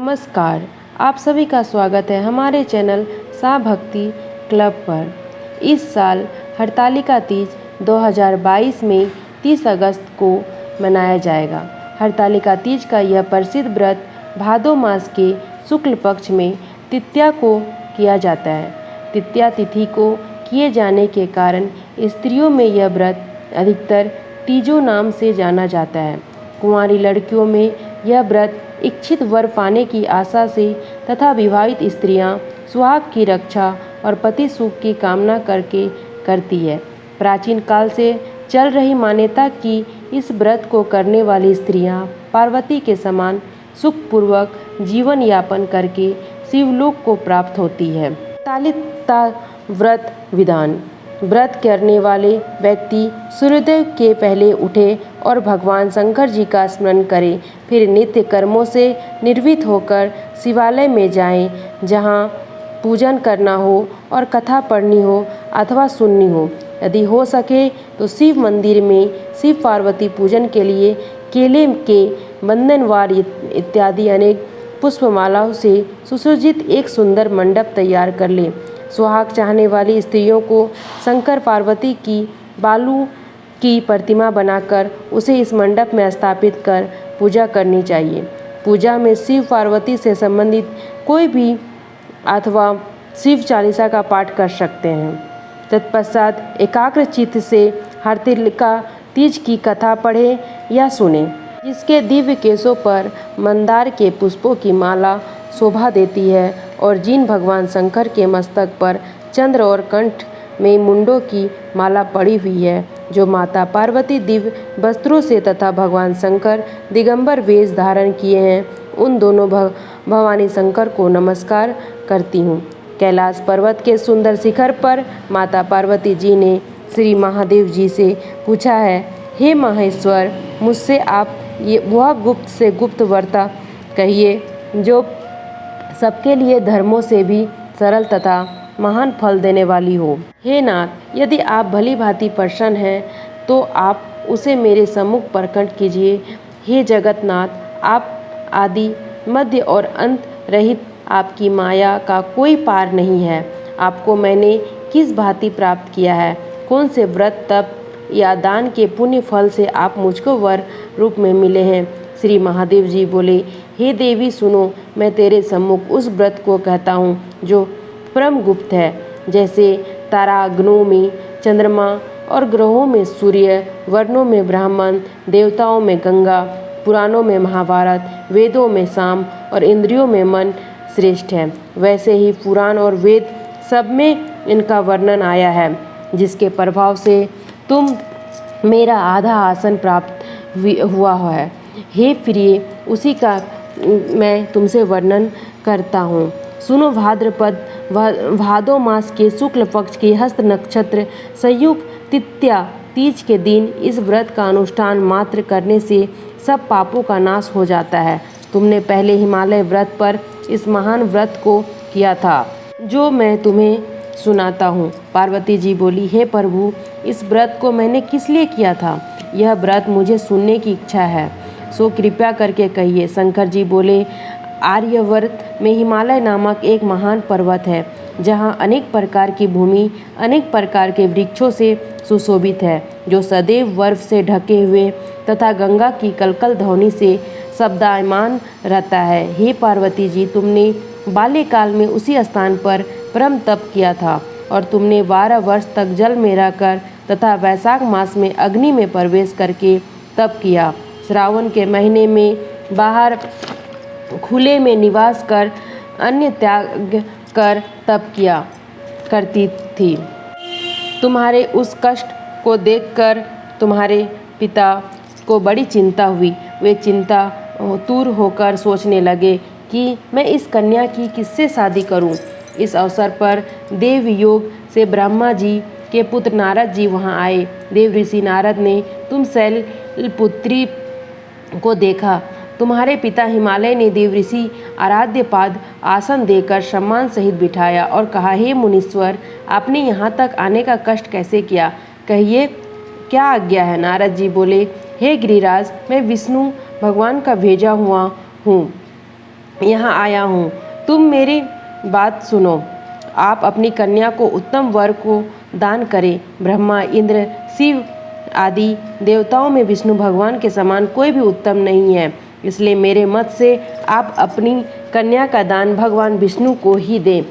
नमस्कार, आप सभी का स्वागत है हमारे चैनल सा भक्ति क्लब पर। इस साल हरतालिका तीज 2022 में 30 अगस्त को मनाया जाएगा। हरतालिका तीज का यह प्रसिद्ध व्रत भादो मास के शुक्ल पक्ष में तृतीया को किया जाता है। तृतीया तिथि को किए जाने के कारण स्त्रियों में यह व्रत अधिकतर तीजो नाम से जाना जाता है। कुंवारी लड़कियों में यह व्रत इच्छित वर पाने की आशा से तथा विवाहित स्त्रियां सुहाग की रक्षा और पति सुख की कामना करके करती है। प्राचीन काल से चल रही मान्यता की इस व्रत को करने वाली स्त्रियां पार्वती के समान सुखपूर्वक जीवन यापन करके शिवलोक को प्राप्त होती है। हरतालिका व्रत विधान: व्रत करने वाले व्यक्ति सूर्योदय के पहले उठे और भगवान शंकर जी का स्मरण करें, फिर नित्य कर्मों से निर्वृत्त होकर शिवालय में जाएं, जहां पूजन करना हो और कथा पढ़नी हो अथवा सुननी हो। यदि हो सके तो शिव मंदिर में शिव पार्वती पूजन के लिए केले के बंधनवार इत्यादि अनेक पुष्पमालाओं से सुसज्जित एक सुंदर मंडप तैयार कर ले। सुहाग चाहने वाली स्त्रियों को शंकर पार्वती की बालू की प्रतिमा बनाकर उसे इस मंडप में स्थापित कर पूजा करनी चाहिए। पूजा में शिव पार्वती से संबंधित कोई भी अथवा शिव चालीसा का पाठ कर सकते हैं। तत्पश्चात एकाग्र चित्त से हरतालिका तीज की कथा पढ़ें या सुनें, जिसके दिव्य केशों पर मंदार के पुष्पों की माला शोभा देती है और जिन भगवान शंकर के मस्तक पर चंद्र और कंठ में मुंडों की माला पड़ी हुई है, जो माता पार्वती दिव्य वस्त्रों से तथा भगवान शंकर दिगंबर वेश धारण किए हैं, उन दोनों भवानी शंकर को नमस्कार करती हूँ। कैलाश पर्वत के सुंदर शिखर पर माता पार्वती जी ने श्री महादेव जी से पूछा है, हे महेश्वर, मुझसे आप ये वह गुप्त से गुप्त वार्ता कहिए जो सबके लिए धर्मों से भी सरल तथा महान फल देने वाली हो। हे नाथ, यदि आप भली भांति प्रसन्न हैं तो आप उसे मेरे सम्मुख प्रकट कीजिए। हे जगन्नाथ, आप आदि मध्य और अंत रहित, आपकी माया का कोई पार नहीं है। आपको मैंने किस भांति प्राप्त किया है? कौन से व्रत तप या दान के पुण्य फल से आप मुझको वर रूप में मिले हैं? श्री महादेव जी बोले, हे देवी सुनो, मैं तेरे सम्मुख उस व्रत को कहता हूँ जो परम गुप्त है। जैसे तारागणों में चंद्रमा और ग्रहों में सूर्य, वर्णों में ब्राह्मण, देवताओं में गंगा, पुराणों में महाभारत, वेदों में साम और इंद्रियों में मन श्रेष्ठ है, वैसे ही पुराण और वेद सब में इनका वर्णन आया है, जिसके प्रभाव से तुम मेरा आधा आसन प्राप्त हुआ है। हे प्रिय, उसी का मैं तुमसे वर्णन करता हूँ। सुनो, भादो मास के शुक्ल पक्ष के हस्त नक्षत्र संयुक्त तृतीया तीज के दिन इस व्रत का अनुष्ठान मात्र करने से सब पापों का नाश हो जाता है। तुमने पहले हिमालय व्रत पर इस महान व्रत को किया था, जो मैं तुम्हें सुनाता हूँ। पार्वती जी बोली, हे प्रभु, इस व्रत को मैंने किस लिए किया था? यह व्रत मुझे सुनने की इच्छा है, सो कृपया करके कहिए। शंकर जी बोले, आर्यवर्त में हिमालय नामक एक महान पर्वत है, जहाँ अनेक प्रकार की भूमि अनेक प्रकार के वृक्षों से सुशोभित है, जो सदैव बर्फ से ढके हुए तथा गंगा की कलकल ध्वनि से शब्दायमान रहता है। हे पार्वती जी, तुमने बाल्यकाल में उसी स्थान पर परम तप किया था और तुमने 12 वर्ष तक जल में रहकर तथा वैशाख मास में अग्नि में प्रवेश करके तप किया। श्रावण के महीने में बाहर खुले में निवास कर अन्न त्याग कर तप किया करती थी। तुम्हारे उस कष्ट को देखकर तुम्हारे पिता को बड़ी चिंता हुई। वे चिंता दूर होकर सोचने लगे कि मैं इस कन्या की किससे शादी करूं। इस अवसर पर देव योग से ब्रह्मा जी के पुत्र नारद जी वहां आए। देव ऋषि नारद ने तुम शैलपुत्री को देखा। तुम्हारे पिता हिमालय ने देव ऋषि आराध्य पाद आसन देकर सम्मान सहित बिठाया और कहा, हे मुनीश्वर, आपने यहाँ तक आने का कष्ट कैसे किया? कहिए, क्या आज्ञा है? नारद जी बोले, हे गिरिराज, मैं विष्णु भगवान का भेजा हुआ हूँ। यहाँ आया हूँ। तुम मेरी बात सुनो। आप अपनी कन्या को उत्तम वर को दान करें। ब्रह्मा, इंद्र, शिव आदि देवताओं में विष्णु भगवान के समान कोई भी उत्तम नहीं है, इसलिए मेरे मत से आप अपनी कन्या का दान भगवान विष्णु को ही दें।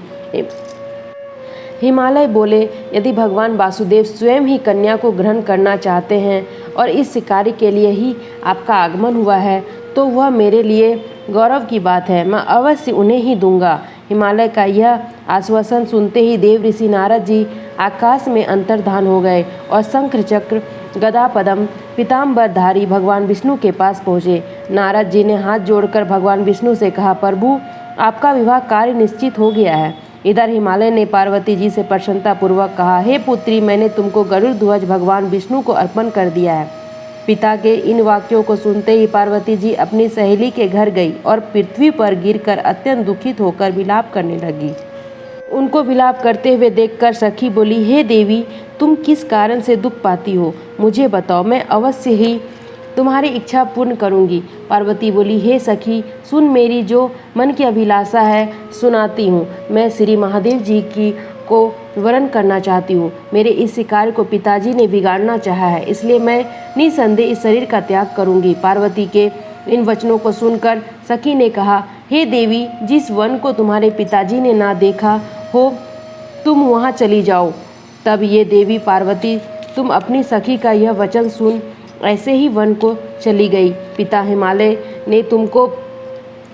हिमालय बोले, यदि भगवान वासुदेव स्वयं ही कन्या को ग्रहण करना चाहते हैं और इस कार्य के लिए ही आपका आगमन हुआ है, तो वह मेरे लिए गौरव की बात है। मैं अवश्य उन्हें ही दूंगा। हिमालय का यह आश्वासन सुनते ही देव ऋषि नारद जी आकाश में अंतर्धान हो गए और शंख चक्र गदा पद्म पीताम्बरधारी भगवान विष्णु के पास पहुँचे। नारद जी ने हाथ जोड़कर भगवान विष्णु से कहा, प्रभु, आपका विवाह कार्य निश्चित हो गया है। इधर हिमालय ने पार्वती जी से प्रसन्नतापूर्वक कहा, हे पुत्री, मैंने तुमको गरुड़ ध्वज भगवान विष्णु को अर्पण कर दिया है। पिता के इन वाक्यों को सुनते ही पार्वती जी अपनी सहेली के घर गई और पृथ्वी पर गिरकर अत्यंत दुखित होकर विलाप करने लगी। उनको विलाप करते हुए देखकर सखी बोली, हे देवी, तुम किस कारण से दुख पाती हो, मुझे बताओ, मैं अवश्य ही तुम्हारी इच्छा पूर्ण करूंगी। पार्वती बोली, हे सखी, सुन, मेरी जो मन की अभिलाषा है सुनाती हूँ। मैं श्री महादेव जी की को वरण करना चाहती हूँ। मेरे इस शिकार को पिताजी ने बिगाड़ना चाहा है, इसलिए मैं निसंदेह इस शरीर का त्याग करूंगी। पार्वती के इन वचनों को सुनकर सखी ने कहा, हे देवी, जिस वन को तुम्हारे पिताजी ने ना देखा हो, तुम वहाँ चली जाओ। तब ये देवी पार्वती तुम अपनी सखी का यह वचन सुन ऐसे ही वन को चली गई। पिता हिमालय ने तुमको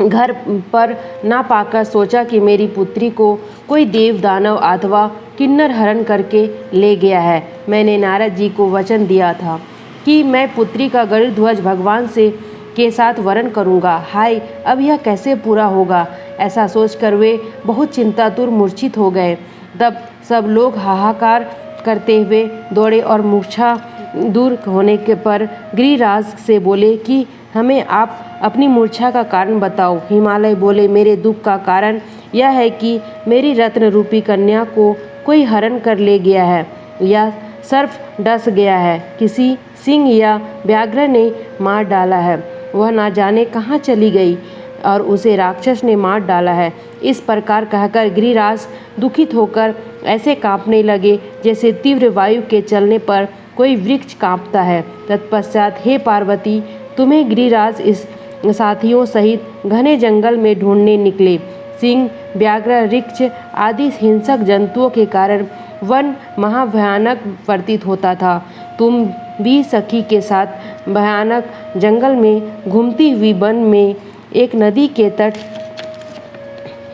घर पर ना पाकर सोचा कि मेरी पुत्री को कोई देव दानव अथवा किन्नर हरण करके ले गया है। मैंने नारद जी को वचन दिया था कि मैं पुत्री का गरुड़ ध्वज भगवान से के साथ वरण करूंगा। हाय, अब यह कैसे पूरा होगा? ऐसा सोचकर वे बहुत चिंतातुर मूर्छित हो गए। तब सब लोग हाहाकार करते हुए दौड़े और मूर्छा दूर होने के पर गिरिराज से बोले कि हमें आप अपनी मूर्छा का कारण बताओ। हिमालय बोले, मेरे दुख का कारण यह है कि मेरी रत्न रूपी कन्या को कोई हरण कर ले गया है या सर्प डस गया है, किसी सिंह या व्याघ्र ने मार डाला है। वह ना जाने कहाँ चली गई और उसे राक्षस ने मार डाला है। इस प्रकार कहकर गिरिराज दुखित होकर ऐसे कांपने लगे जैसे तीव्र वायु के चलने पर कोई वृक्ष कांपता है। तत्पश्चात हे पार्वती, तुम्हें गिरिराज इस साथियों सहित घने जंगल में ढूंढने निकले। सिंह, व्याघ्र, ऋक्ष आदि हिंसक जंतुओं के कारण वन महाभयानक प्रतीत होता था। तुम भी सखी के साथ भयानक जंगल में घूमती हुई वन में एक नदी के तट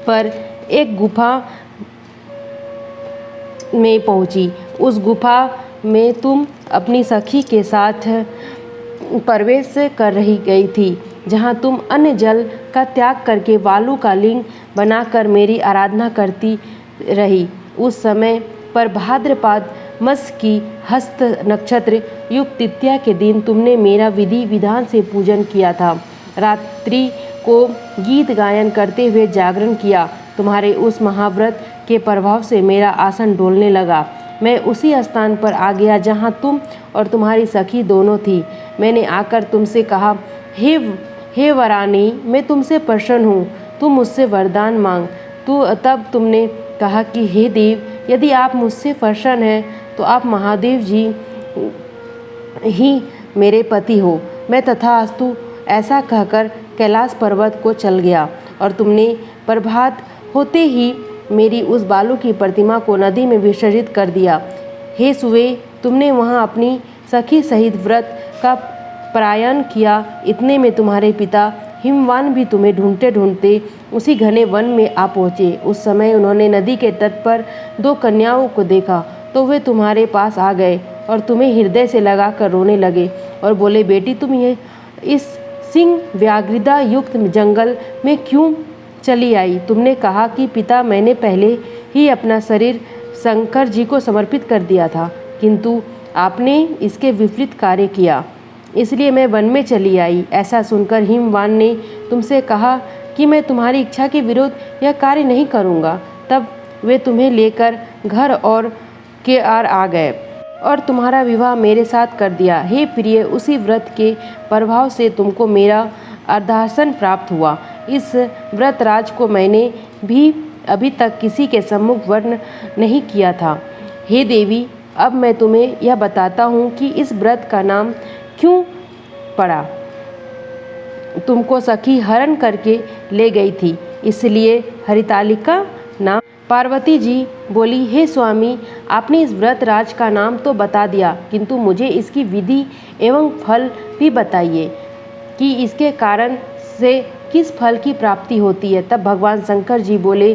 पर एक गुफा में पहुंची। उस गुफा में तुम अपनी सखी के साथ प्रवेश कर रही गई थी, जहां तुम अन्य जल का त्याग करके वालू का लिंग बनाकर मेरी आराधना करती रही। उस समय पर भाद्रपद मास की हस्त नक्षत्र युक्त तृतीया के दिन तुमने मेरा विधि विधान से पूजन किया था। रात्रि को गीत गायन करते हुए जागरण किया। तुम्हारे उस महाव्रत के प्रभाव से मेरा आसन डोलने लगा। मैं उसी स्थान पर आ गया जहाँ तुम और तुम्हारी सखी दोनों थी। मैंने आकर तुमसे कहा, हे वरानी, मैं तुमसे प्रसन्न हूँ, तुम मुझसे वरदान मांग। तब तुमने कहा कि हे देव, यदि आप मुझसे प्रसन्न हैं तो आप महादेव जी ही मेरे पति हो। मैं तथास्तु ऐसा कहकर कैलाश पर्वत को चल गया और तुमने प्रभात होते ही मेरी उस बालू की प्रतिमा को नदी में विसर्जित कर दिया। हे सुवे, तुमने वहाँ अपनी सखी सहित व्रत का प्रयाण किया। इतने में तुम्हारे पिता हिमवान भी तुम्हें ढूंढते ढूंढते उसी घने वन में आ पहुँचे। उस समय उन्होंने नदी के तट पर दो कन्याओं को देखा तो वे तुम्हारे पास आ गए और तुम्हें हृदय से लगाकर रोने लगे और बोले, बेटी, तुम ये इस सिंह व्याघ्रता युक्त जंगल में क्यों चली आई? तुमने कहा कि पिता, मैंने पहले ही अपना शरीर शंकर जी को समर्पित कर दिया था, किंतु आपने इसके विपरीत कार्य किया, इसलिए मैं वन में चली आई। ऐसा सुनकर हिमवान ने तुमसे कहा कि मैं तुम्हारी इच्छा के विरुद्ध यह कार्य नहीं करूँगा। तब वे तुम्हें लेकर घर और के आ गए और तुम्हारा विवाह मेरे साथ कर दिया। हे प्रिय, उसी व्रत के प्रभाव से तुमको मेरा अर्धासन प्राप्त हुआ। इस व्रतराज को मैंने भी अभी तक किसी के सम्मुख वर्ण नहीं किया था। हे देवी, अब मैं तुम्हें यह बताता हूँ कि इस व्रत का नाम क्यों पड़ा। तुमको सखी हरण करके ले गई थी, इसलिए हरितालिका नाम। पार्वती जी बोली, हे स्वामी, आपने इस व्रत राज का नाम तो बता दिया, किंतु मुझे इसकी विधि एवं फल भी बताइए कि इसके कारण से किस फल की प्राप्ति होती है। तब भगवान शंकर जी बोले,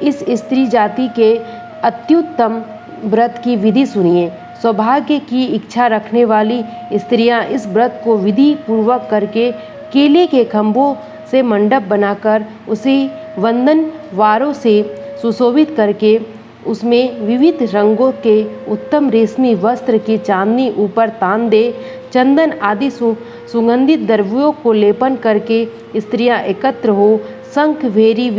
इस स्त्री जाति के अत्युत्तम व्रत की विधि सुनिए। सौभाग्य की इच्छा रखने वाली स्त्रियां इस व्रत को विधि पूर्वक करके केले के खंभों से मंडप बनाकर उसे वंदन वारों से सुशोभित करके उसमें विविध रंगों के उत्तम रेशमी वस्त्र की चांदनी ऊपर तान दे, चंदन आदि सुगंधित द्रव्यों को लेपन करके स्त्रियां एकत्र हो शंख भेरी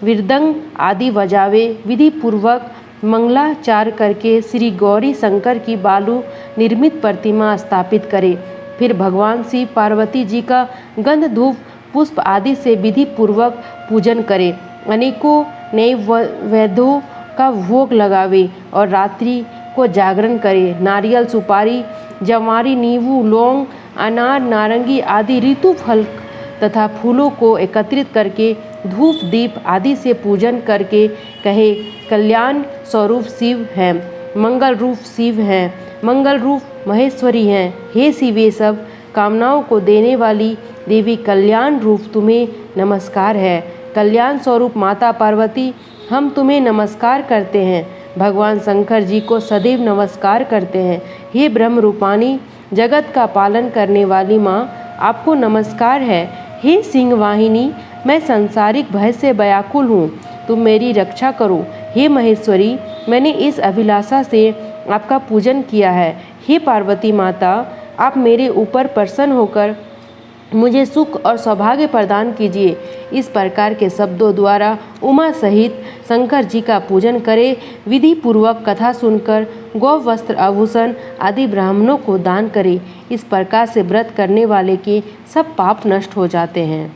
मृदंग आदि बजावे, विधि पूर्वक मंगलाचार करके श्री गौरी शंकर की बालू निर्मित प्रतिमा स्थापित करे। फिर भगवान शिव पार्वती जी का गंध धूप पुष्प आदि से विधि पूर्वक पूजन करे, अनेकों नैवेद्यों का भोग लगावे और रात्रि को जागरण करे। नारियल, सुपारी, जवारी, नींबू, लौंग, अनार, नारंगी आदि ऋतु फल तथा फूलों को एकत्रित करके धूप दीप आदि से पूजन करके कहे, कल्याण स्वरूप शिव हैं, मंगल रूप शिव हैं, मंगल रूप महेश्वरी हैं। हे शिवे, सब कामनाओं को देने वाली देवी, कल्याण रूप तुम्हें नमस्कार है। कल्याण स्वरूप माता पार्वती, हम तुम्हें नमस्कार करते हैं। भगवान शंकर जी को सदैव नमस्कार करते हैं। हे ब्रह्म रूपाणी, जगत का पालन करने वाली माँ, आपको नमस्कार है। हे सिंह वाहिनी, मैं सांसारिक भय से व्याकुल हूँ, तुम मेरी रक्षा करो। हे महेश्वरी, मैंने इस अभिलाषा से आपका पूजन किया है। हे पार्वती माता, आप मेरे ऊपर प्रसन्न होकर मुझे सुख और सौभाग्य प्रदान कीजिए। इस प्रकार के शब्दों द्वारा उमा सहित शंकर जी का पूजन करें। विधि पूर्वक कथा सुनकर गौ वस्त्र आभूषण आदि ब्राह्मणों को दान करें। इस प्रकार से व्रत करने वाले के सब पाप नष्ट हो जाते हैं।